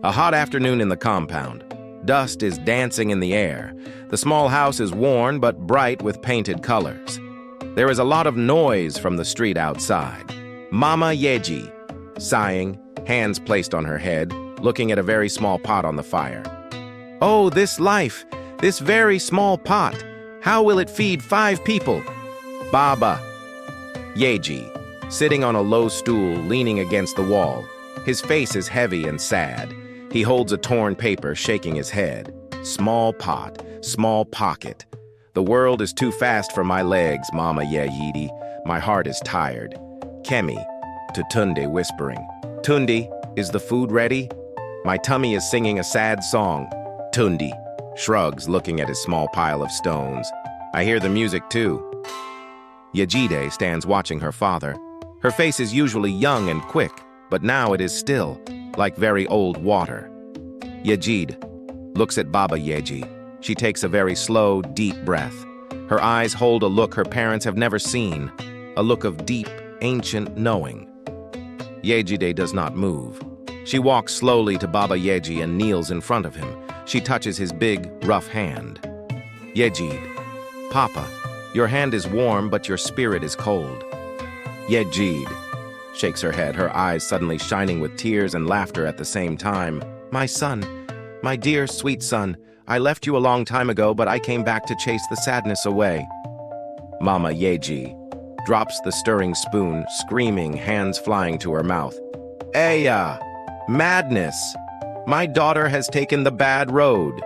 A hot afternoon in the compound. Dust is dancing in the air. The small house is worn but bright with painted colors. There is a lot of noise from the street outside. Mama Yejide, sighing, hands placed on her head, looking at a very small pot on the fire. Oh, this life, this very small pot. How will it feed 5 people? Baba. Yejide, sitting on a low stool, leaning against the wall. His face is heavy and sad. He holds a torn paper, shaking his head. Small pot, small pocket. The world is too fast for my legs, Mama Yejide. My heart is tired. Kemi, to Tunde whispering. Tunde, is the food ready? My tummy is singing a sad song. Tunde shrugs, looking at his small pile of stones. I hear the music too. Yejide stands watching her father. Her face is usually young and quick, but now it is still, like very old water. Yejide looks at Baba Yejide. She takes a very slow, deep breath. Her eyes hold a look her parents have never seen, a look of deep, ancient knowing. Yejide does not move. She walks slowly to Baba Yejide and kneels in front of him. She touches his big, rough hand. Yejide, Papa, your hand is warm, but your spirit is cold. Yejide shakes her head, her eyes suddenly shining with tears and laughter at the same time. My son, my dear, sweet son, I left you a long time ago, but I came back to chase the sadness away. Mama Yejide drops the stirring spoon, screaming, hands flying to her mouth. Aya, madness! My daughter has taken the bad road.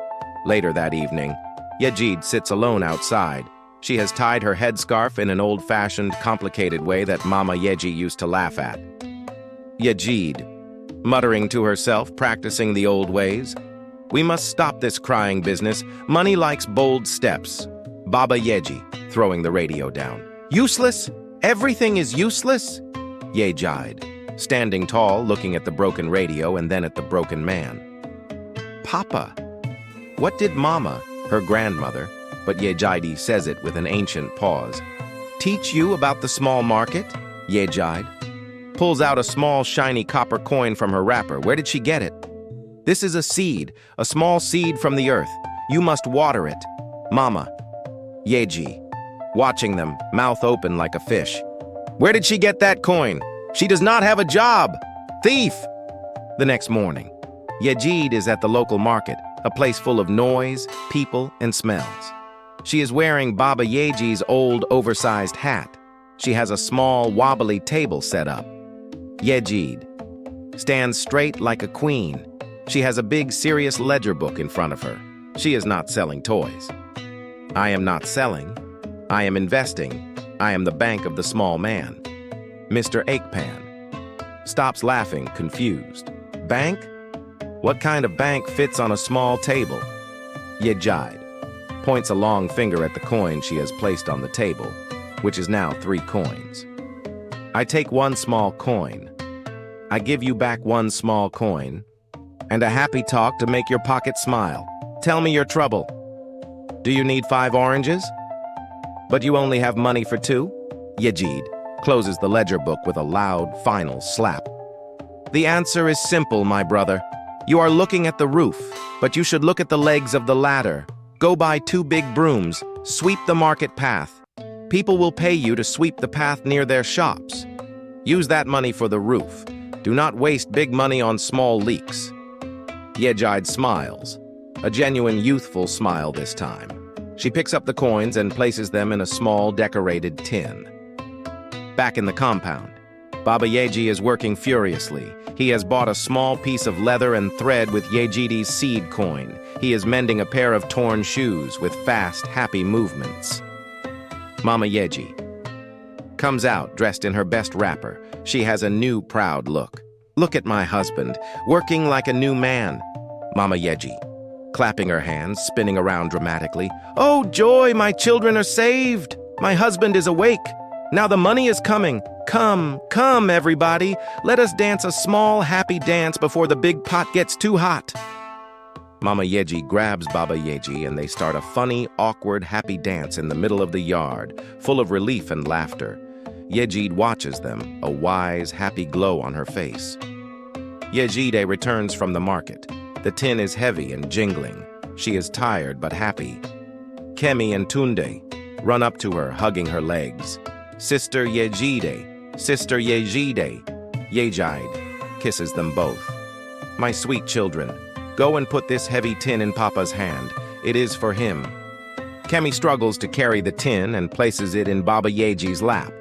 Later that evening, Yejide sits alone outside. She has tied her headscarf in an old-fashioned, complicated way that Mama Yejide used to laugh at. Yejide, muttering to herself, practicing the old ways. We must stop this crying business. Money likes bold steps. Baba Yejide, throwing the radio down. Useless? Everything is useless? Yejide, standing tall, looking at the broken radio and then at the broken man. Papa. What did Mama, her grandmother, but Yejide says it with an ancient pause, teach you about the small market? Yejide pulls out a small, shiny copper coin from her wrapper. Where did she get it? This is a seed, a small seed from the earth. You must water it. Mama. Yejide, watching them, mouth open like a fish. Where did she get that coin? She does not have a job. Thief! The next morning, Yejide is at the local market, a place full of noise, people, and smells. She is wearing Baba Yejide's old, oversized hat. She has a small, wobbly table set up. Yejide stands straight like a queen. She has a big, serious ledger book in front of her. She is not selling toys. I am not selling. I am investing. I am the bank of the small man. Mr. Akepan stops laughing, confused. Bank? What kind of bank fits on a small table? Yejide points a long finger at the coin she has placed on the table, which is now 3 coins. I take 1 small coin. I give you back 1 small coin, and a happy talk to make your pocket smile. Tell me your trouble. Do you need 5 oranges? But you only have money for 2? Yejide closes the ledger book with a loud, final slap. The answer is simple, my brother. You are looking at the roof, but you should look at the legs of the ladder. Go buy 2 big brooms, sweep the market path. People will pay you to sweep the path near their shops. Use that money for the roof. Do not waste big money on small leaks. Yejide smiles, a genuine youthful smile this time. She picks up the coins and places them in a small decorated tin. Back in the compound, Baba Yejide is working furiously. He has bought a small piece of leather and thread with Yejide's seed coin. He is mending a pair of torn shoes with fast, happy movements. Mama Yejide comes out dressed in her best wrapper. She has a new, proud look. Look at my husband, working like a new man. Mama Yejide, clapping her hands, spinning around dramatically. Oh, joy, my children are saved. My husband is awake. Now the money is coming. Come, come, everybody. Let us dance a small, happy dance before the big pot gets too hot. Mama Yejide grabs Baba Yejide and they start a funny, awkward, happy dance in the middle of the yard, full of relief and laughter. Yejide watches them, a wise, happy glow on her face. Yejide returns from the market. The tin is heavy and jingling. She is tired but happy. Kemi and Tunde run up to her, hugging her legs. Sister Yejide, Sister Yejide. Yejide kisses them both. My sweet children, go and put this heavy tin in Papa's hand. It is for him. Kemi struggles to carry the tin and places it in Baba Yeji's lap.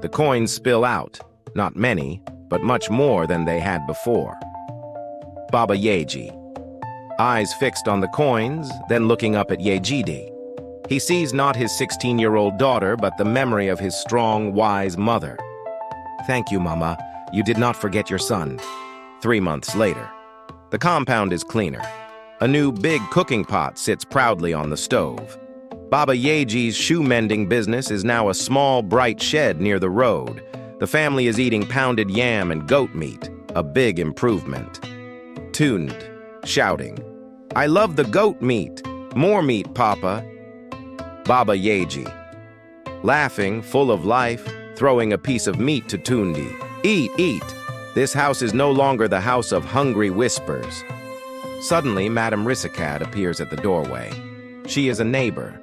The coins spill out, not many, but much more than they had before. Baba Yeji, eyes fixed on the coins, then looking up at Yejide. He sees not his 16-year-old daughter, but the memory of his strong, wise mother. Thank you, Mama. You did not forget your son. 3 months later. The compound is cleaner. A new big cooking pot sits proudly on the stove. Baba Yeji's shoe-mending business is now a small, bright shed near the road. The family is eating pounded yam and goat meat, a big improvement. Tuned, shouting, I love the goat meat. More meat, Papa. Baba Yeji, laughing, full of life, throwing a piece of meat to Tundi. Eat, eat. This house is no longer the house of hungry whispers. Suddenly, Madame Rissacat appears at the doorway. She is a neighbor.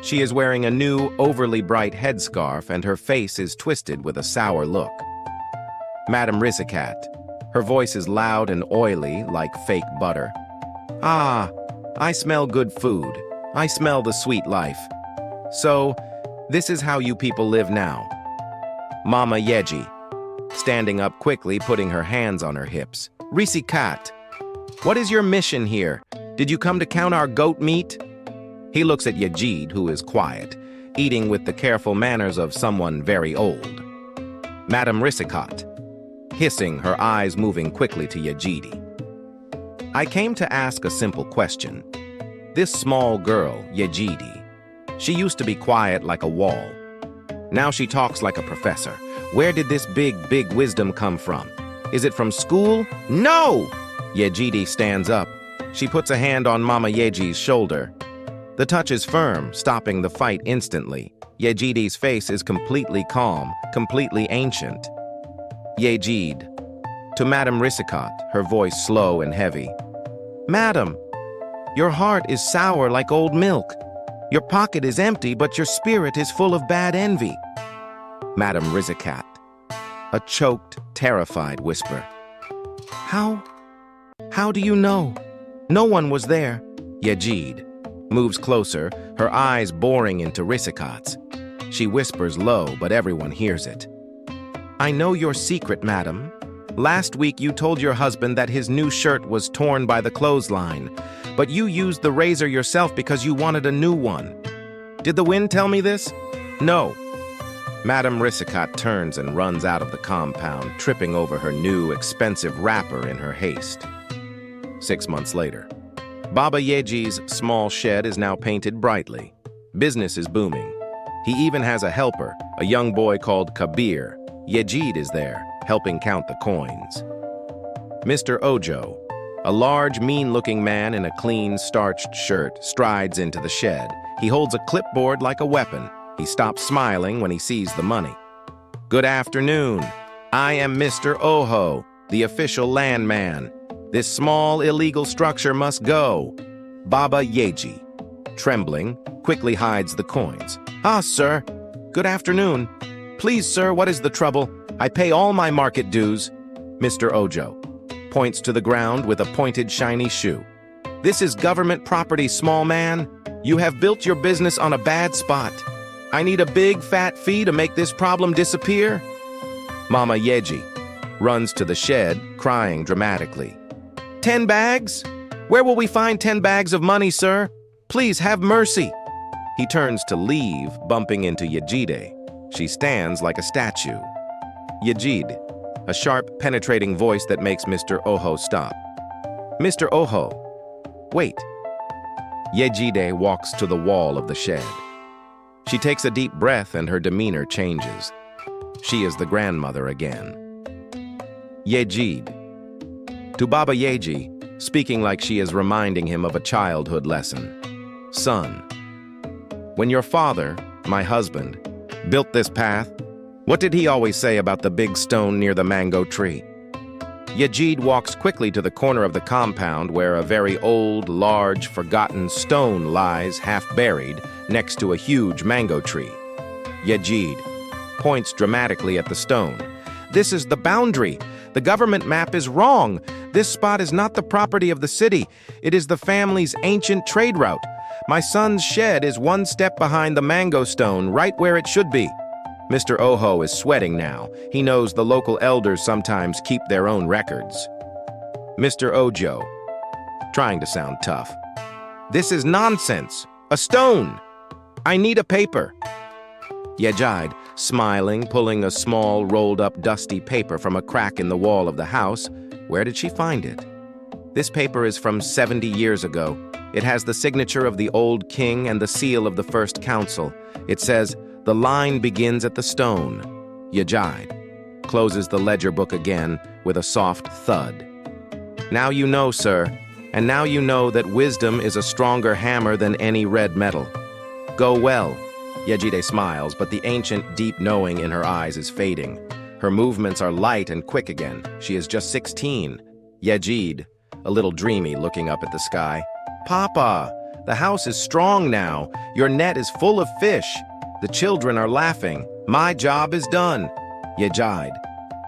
She is wearing a new, overly bright headscarf, and her face is twisted with a sour look. Madame Rissacat. Her voice is loud and oily, like fake butter. Ah, I smell good food. I smell the sweet life. So, this is how you people live now. Mama Yeji, standing up quickly, putting her hands on her hips. Rissacat, what is your mission here? Did you come to count our goat meat? He looks at Yejide, who is quiet, eating with the careful manners of someone very old. Madame Rissacat, hissing, her eyes moving quickly to Yejide. I came to ask a simple question. This small girl, Yejide, she used to be quiet like a wall. Now she talks like a professor. Where did this big wisdom come from? Is it from school? No! Yejide stands up. She puts a hand on Mama Yeji's shoulder. The touch is firm, stopping the fight instantly. Yejide's face is completely calm, completely ancient. Yejide, to Madame Rissacat, her voice slow and heavy. Madam, your heart is sour like old milk. Your pocket is empty, but your spirit is full of bad envy. Madame Rissacat, a choked, terrified whisper. How do you know? No one was there. Yejide moves closer, her eyes boring into Rissacat's. She whispers low, but everyone hears it. I know your secret, madam. Last week you told your husband that his new shirt was torn by the clothesline, but you used the razor yourself because you wanted a new one. Did the wind tell me this? No. Madame Rissacat turns and runs out of the compound, tripping over her new, expensive wrapper in her haste. 6 months later. Baba Yeji's small shed is now painted brightly. Business is booming. He even has a helper, a young boy called Kabir. Yejide is there, helping count the coins. Mr. Ojo, a large, mean-looking man in a clean, starched shirt, strides into the shed. He holds a clipboard like a weapon. He stops smiling when he sees the money. Good afternoon. I am Mr. Oho, the official landman. This small, illegal structure must go. Baba Yeji, trembling, quickly hides the coins. Ah, sir. Good afternoon. Please, sir, what is the trouble? I pay all my market dues. Mr. Ojo points to the ground with a pointed, shiny shoe. This is government property, small man. You have built your business on a bad spot. I need a big, fat fee to make this problem disappear. Mama Yeji runs to the shed, crying dramatically. 10 bags? Where will we find 10 bags of money, sir? Please have mercy. He turns to leave, bumping into Yejide. She stands like a statue. Yejide, a sharp, penetrating voice that makes Mr. Oho stop. Mr. Oho, wait. Yejide walks to the wall of the shed. She takes a deep breath and her demeanor changes. She is the grandmother again. Yejide, to Baba Yeji, speaking like she is reminding him of a childhood lesson. Son, when your father, my husband, built this path, what did he always say about the big stone near the mango tree? Yejide walks quickly to the corner of the compound where a very old, large, forgotten stone lies half-buried next to a huge mango tree. Yejide points dramatically at the stone. "This is the boundary. The government map is wrong. This spot is not the property of the city. It is the family's ancient trade route. My son's shed is one step behind the mango stone, right where it should be." Mr. Oho is sweating now. He knows the local elders sometimes keep their own records. Mr. Ojo, trying to sound tough. "This is nonsense. A stone. I need a paper." Yejide, smiling, pulling a small, rolled-up, dusty paper from a crack in the wall of the house. Where did she find it? This paper is from 70 years ago. It has the signature of the old king and the seal of the first council. It says, "The line begins at the stone." Yejide closes the ledger book again with a soft thud. "Now you know, sir, and now you know that wisdom is a stronger hammer than any red metal. Go well." Yejide smiles, but the ancient, deep knowing in her eyes is fading. Her movements are light and quick again. She is just 16. Yejide, a little dreamy, looking up at the sky. "Papa, the house is strong now. Your net is full of fish. The children are laughing. My job is done." Yejide.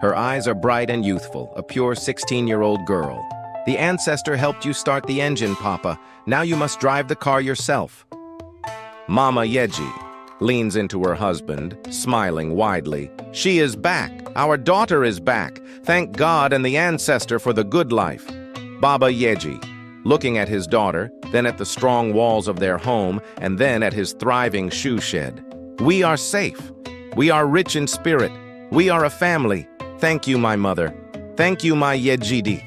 Her eyes are bright and youthful, a pure 16-year-old girl. "The ancestor helped you start the engine, Papa. Now you must drive the car yourself." Mama Yejide leans into her husband, smiling widely. "She is back. Our daughter is back. Thank God and the ancestor for the good life." Baba Yejide, looking at his daughter, then at the strong walls of their home, and then at his thriving shoe shed. "We are safe. We are rich in spirit. We are a family. Thank you, my mother. Thank you, my Yejide."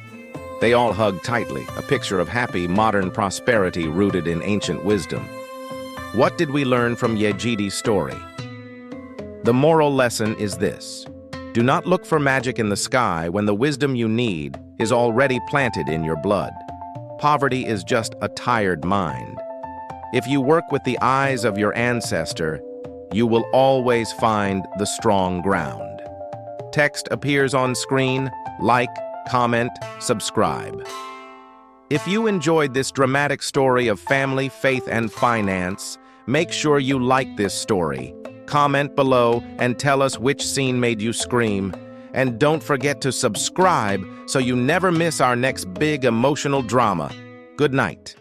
They all hug tightly, a picture of happy, modern prosperity rooted in ancient wisdom. What did we learn from Yejide's story? The moral lesson is this: do not look for magic in the sky when the wisdom you need is already planted in your blood. Poverty is just a tired mind. If you work with the eyes of your ancestor, you will always find the strong ground. Text appears on screen. Like, comment, subscribe. If you enjoyed this dramatic story of family, faith, and finance, make sure you like this story. Comment below and tell us which scene made you scream. And don't forget to subscribe so you never miss our next big emotional drama. Good night.